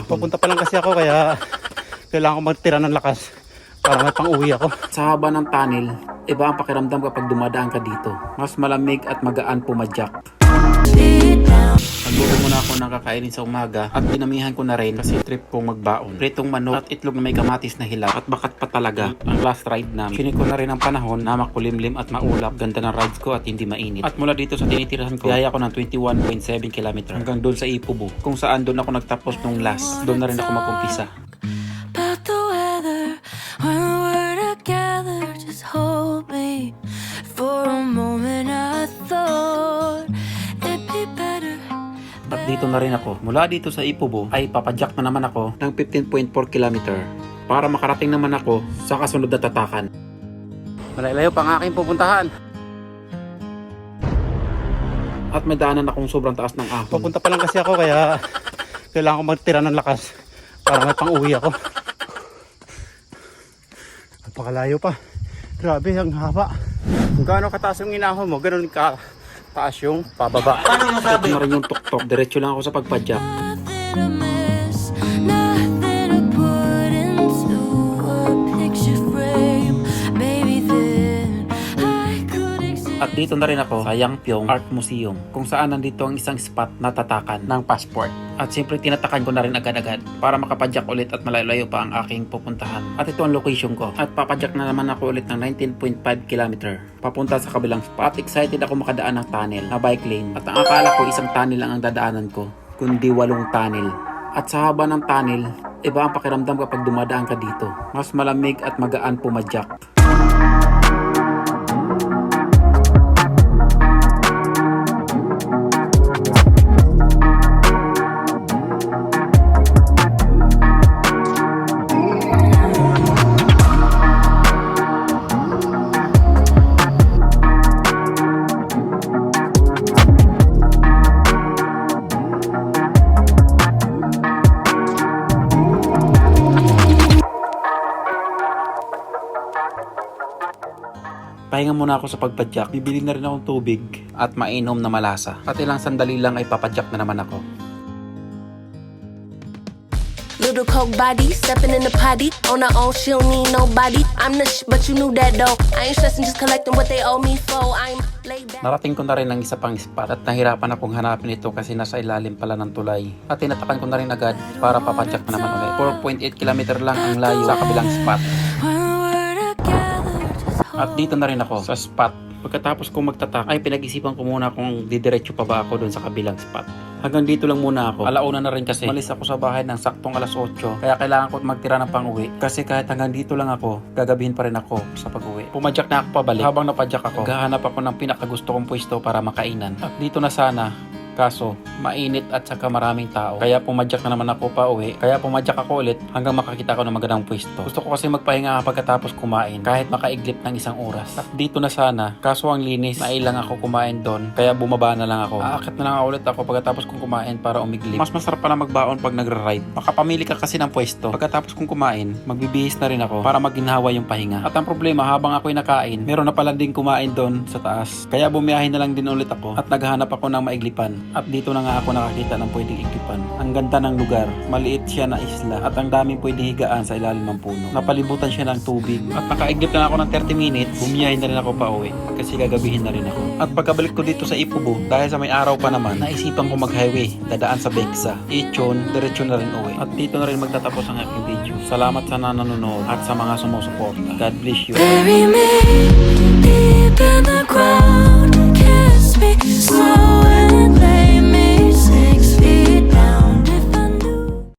Papunta pa lang kasi ako kaya kailangan ko magtira ng lakas para may pang-uwi ako. Sa haba ng tunnel, iba ang pakiramdam kapag dumadaan ka dito. Mas malamig at magaan pumadyak. Nagbuo muna ako ng kakainin sa umaga at pinamihan ko na rin kasi trip kong magbaon. Pritong manok at itlog na may kamatis na hilaw at bakat pa talaga ang last ride namin. Sinig ko na rin ang panahon na makulimlim at maulap. Ganda ng rides ko at hindi mainit. At mula dito sa tinitirahan ko, biyaya ko ng 21.7 km hanggang doon sa Ipubo, kung saan doon ako nagtapos nung last. Doon na rin ako mag-umpisa. But the weather, when we're together, just hold me. For a moment I thought it'd be better. At dito na rin ako. Mula dito sa Ipubo ay papadyak na naman ako ng 15.4 km para makarating naman ako sa kasunod na tatakan. Malalayo pa ang aking pupuntahan. At may daanan akong sobrang taas ng ahon. Papunta pa lang kasi ako kaya kailangan ko magtira ng lakas para may pang-uwi ako. Napakalayo pa. Grabe, ang haba. Kung gaano kataas yung inahon mo, ganoon ka taas yung pababa. Paano masabi? Ito na rin yung tuktok. Diretso lang ako sa pagpadyak. Nothing to miss, nothing to put into a picture frame. Baby, then I could exist. At dito na rin ako sa Yangpyeong Art Museum, kung saan nandito ang isang spot na tatakan ng passport. At siyempre tinatakan ko na rin agad-agad para makapadyak ulit at malayo pa ang aking pupuntahan. At ito ang location ko. At papadyak na naman ako ulit ng 19.5 km papunta sa kabilang spot. Excited ako makadaan ng tunnel na bike lane. At ang akala ko isang tunnel lang ang dadaanan ko, kundi 8 tunnel. At sa haba ng tunnel, iba ang pakiramdam kapag dumadaan ka dito. Mas malamig at magaan pumadyak. Pahinga muna ako sa pagpadyak. Bibili na rin akong tubig at mainom na malasa. At ilang sandali lang ay papadyak na naman ako. Little coke body, stepping in the potty. On her own, she don't need nobody. I'm the but you knew that though. I ain't stressing, just collecting what they owe me for. I'm laid back. Narating ko na rin ang isa pang spot at nahirapan akong hanapin ito kasi nasa ilalim pala ng tulay. At tinatakan ko na rin agad para papadyak na naman ulit. 4.8 km lang ang layo sa kabilang spot. When we're together, just hold. At dito na rin ako sa spot. Pagkatapos kong magtatak ay pinag-isipan ko muna kung didiretso pa ba ako doon sa kabilang spot. Hanggang dito lang muna ako. Alauna na rin kasi malis ako sa bahay ng saktong alas 8. Kaya kailangan ko magtira ng pang-uwi. Kasi kahit hanggang dito lang ako, gagabihin pa rin ako sa pag-uwi. Pumadyak na ako pabalik. Habang napadyak ako, gahanap ako ng pinakagusto kong pwesto para makainan. At dito na sana. Kaso, mainit at saka maraming tao. Kaya pumadyak na naman ako pa uwi. Kaya pumadyak ako ulit hanggang makakita ko ng magandang pwesto. Gusto ko kasi magpahinga pagkatapos kumain kahit makaiglip ng isang oras. At dito na sana. Kaso ang linis, nailang ako kumain doon. Kaya bumaba na lang ako. Aakit na lang ulit ako pagkatapos kong kumain para umiglip. Mas masarap pala magbaon pag nagra-ride. Makapamili ka kasi ng pwesto. Pagkatapos kong kumain, magbibihis na rin ako para maginhawa yung pahinga. At ang problema, habang ako'y nakain, meron na pala din kumain doon sa taas. Kaya bumiyahin na lang din ulit ako at naghahanap ako ng maiglipan. At dito na nga ako nakakita ng pwedeng iglipan. Ang ganda ng lugar, maliit siya na isla at ang daming pwedeng higaan sa ilalim ng puno. Napalibutan siya ng tubig at nakaiglip na ako ng 30 minutes, bumiyahin na rin ako pa uwi kasi gagabihin na rin ako. At pagkabalik ko dito sa Ipubo, dahil sa may araw pa naman, naisipan ko mag-highway, dadaan sa Bexa, Ichon, diretso na rin uwi. At dito na rin magtatapos ang aking video. Salamat sa nanonood at sa mga sumusuporta. God bless you. Bury me